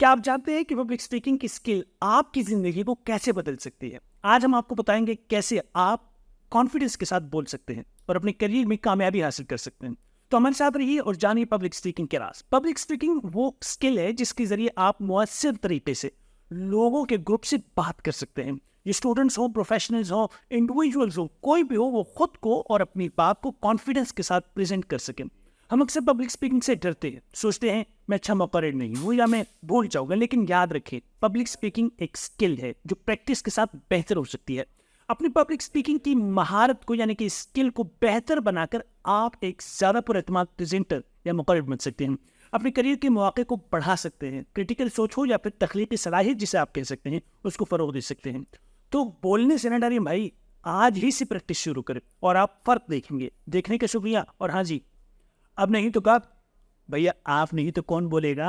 क्या आप जानते हैं कि पब्लिक स्पीकिंग की स्किल आपकी ज़िंदगी को कैसे बदल सकती है? आज हम आपको बताएंगे कैसे आप कॉन्फिडेंस के साथ बोल सकते हैं और अपने करियर में कामयाबी हासिल कर सकते हैं। तो हमारे साथ रहिए और जानिए पब्लिक स्पीकिंग के राज। पब्लिक स्पीकिंग वो स्किल है जिसके ज़रिए आप मुअस्सर तरीके से लोगों के ग्रुप से बात कर सकते हैं। ये स्टूडेंट्स हों, प्रोफेशनल्स हों, इंडिविजुअल्स हों, कोई भी हो, वो खुद को और अपनी बात को कॉन्फिडेंस के साथ प्रेजेंट कर सकें। हम अक्सर पब्लिक स्पीकिंग से डरते हैं, सोचते हैं मैं अच्छा मोकरेड नहीं हूँ या मैं भूल जाऊंगा। लेकिन याद रखें, पब्लिक स्पीकिंग एक स्किल है जो प्रैक्टिस के साथ बेहतर हो सकती है। अपनी पब्लिक स्पीकिंग की महारत को यानी कि स्किल को बेहतर बनाकर आप एक ज़्यादा पुरएतमाद प्रेजेंटर या मोकरेड बन सकते हैं। अपने करियर के मौके को बढ़ा सकते हैं। क्रिटिकल सोच हो या फिर तख्लीकी सलाहियत जिसे आप कह सकते हैं, उसको फ़रोग दे सकते हैं। तो बोलने से ना डरिए भाई, आज ही से प्रैक्टिस शुरू करें और आप फ़र्क देखेंगे। देखने का शुक्रिया। और हाँ जी, अब नहीं तो कब? भैया आप नहीं तो कौन बोलेगा?